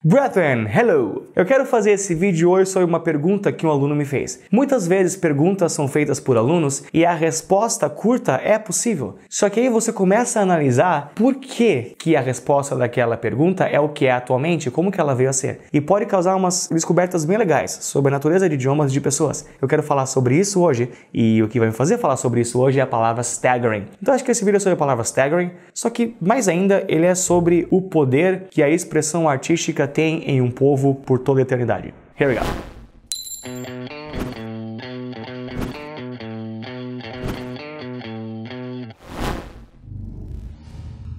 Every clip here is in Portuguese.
Brethren, hello! Eu quero fazer esse vídeo hoje sobre uma pergunta que um aluno me fez. Muitas vezes perguntas são feitas por alunos e a resposta curta é possível. Só que aí você começa a analisar por que a resposta daquela pergunta é o que é atualmente, como que ela veio a ser. E pode causar umas descobertas bem legais sobre a natureza de idiomas de pessoas. Eu quero falar sobre isso hoje e o que vai me fazer falar sobre isso hoje é a palavra staggering. Então acho que esse vídeo é sobre a palavra staggering, só que mais ainda ele é sobre o poder que a expressão artística tem em um povo por toda a eternidade. Here we go.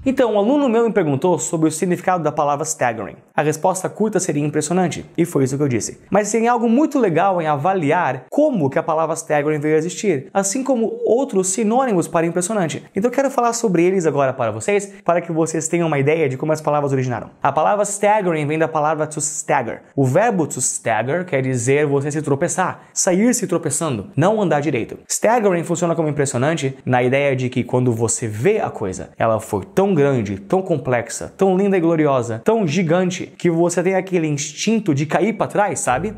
Então, um aluno meu me perguntou sobre o significado da palavra staggering. A resposta curta seria impressionante, e foi isso que eu disse. Mas tem algo muito legal em avaliar como que a palavra staggering veio a existir, assim como outros sinônimos para impressionante. Então eu quero falar sobre eles agora para vocês, para que vocês tenham uma ideia de como as palavras originaram. A palavra staggering vem da palavra to stagger. O verbo to stagger quer dizer você se tropeçar, sair se tropeçando, não andar direito. Staggering funciona como impressionante na ideia de que quando você vê a coisa, ela foi tão grande, tão complexa, tão linda e gloriosa, tão gigante, que você tem aquele instinto de cair para trás, sabe?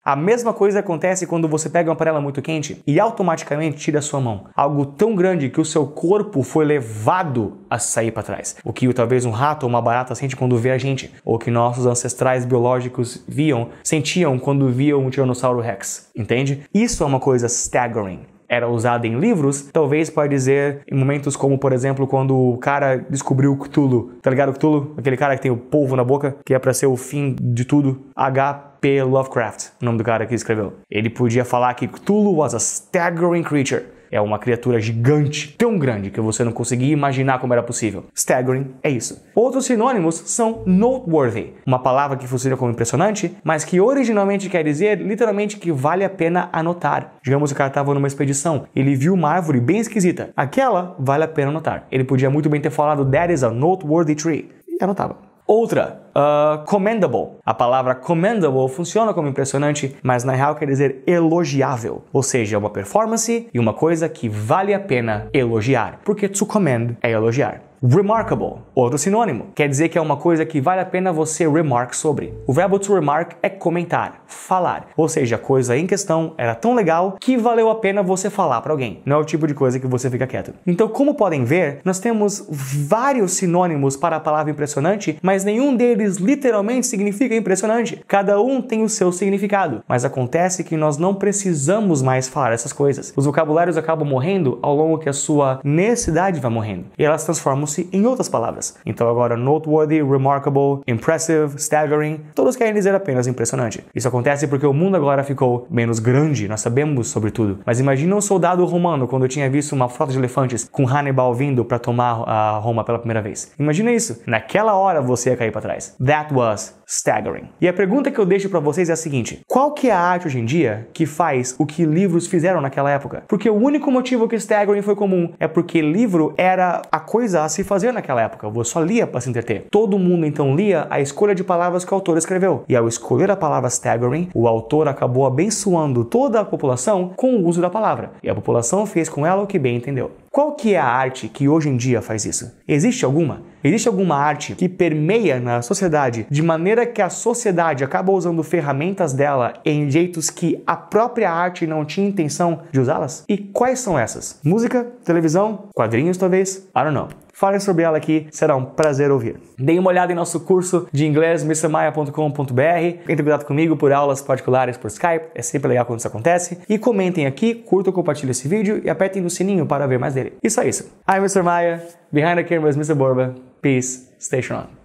A mesma coisa acontece quando você pega uma panela muito quente e automaticamente tira a sua mão. Algo tão grande que o seu corpo foi levado a sair para trás. O que talvez um rato ou uma barata sente quando vê a gente. Ou que nossos ancestrais biológicos sentiam quando viam um Tiranossauro Rex. Entende? Isso é uma coisa staggering. Era usada em livros, talvez pode dizer em momentos como, por exemplo, quando o cara descobriu o Cthulhu. Tá ligado o Cthulhu? Aquele cara que tem o polvo na boca, que é pra ser o fim de tudo. H.P. Lovecraft, o nome do cara que escreveu. Ele podia falar que Cthulhu was a staggering creature. É uma criatura gigante, tão grande que você não conseguia imaginar como era possível. Staggering é isso. Outros sinônimos são noteworthy, uma palavra que funciona como impressionante, mas que originalmente quer dizer literalmente que vale a pena anotar. Digamos que o cara estava numa expedição, ele viu uma árvore bem esquisita. Aquela vale a pena anotar. Ele podia muito bem ter falado that is a noteworthy tree e anotava. Outra, commendable. A palavra commendable funciona como impressionante, mas na real quer dizer elogiável. Ou seja, uma performance e uma coisa que vale a pena elogiar. Porque to commend é elogiar. Remarkable, outro sinônimo, quer dizer que é uma coisa que vale a pena você remark sobre. O verbo to remark é comentar, falar. Ou seja, a coisa em questão era tão legal que valeu a pena você falar para alguém. Não é o tipo de coisa que você fica quieto. Então, como podem ver, nós temos vários sinônimos para a palavra impressionante, mas nenhum deles literalmente significa impressionante. Cada um tem o seu significado. Mas acontece que nós não precisamos mais falar essas coisas. Os vocabulários acabam morrendo ao longo que a sua necessidade vai morrendo. E elas transformam-se em outras palavras. Então agora noteworthy, remarkable, impressive, staggering, todos querem dizer apenas impressionante. Isso acontece porque o mundo agora ficou menos grande, nós sabemos sobre tudo. Mas imagina um soldado romano quando tinha visto uma frota de elefantes com Hannibal vindo para tomar a Roma pela primeira vez. Imagina isso. Naquela hora você ia cair para trás. That was staggering. E a pergunta que eu deixo para vocês é a seguinte: qual que é a arte hoje em dia que faz o que livros fizeram naquela época? Porque o único motivo que staggering foi comum é porque livro era a coisa a se fazer naquela época. Você só lia para se entreter. Todo mundo então lia a escolha de palavras que o autor escreveu. E ao escolher a palavra staggering, o autor acabou abençoando toda a população com o uso da palavra. E a população fez com ela o que bem entendeu. Qual que é a arte que hoje em dia faz isso? Existe alguma? Existe alguma arte que permeia na sociedade de maneira que a sociedade acaba usando ferramentas dela em jeitos que a própria arte não tinha intenção de usá-las? E quais são essas? Música? Televisão? Quadrinhos talvez? I don't know. Falem sobre ela aqui, será um prazer ouvir. Deem uma olhada em nosso curso de inglês, mrmaia.com.br. Entre em contato comigo por aulas particulares por Skype, é sempre legal quando isso acontece. E comentem aqui, curtam, compartilhem esse vídeo e apertem no sininho para ver mais dele. Isso é isso. I'm Mr. Maia, behind the camera is Mr. Borba. Peace, stay strong.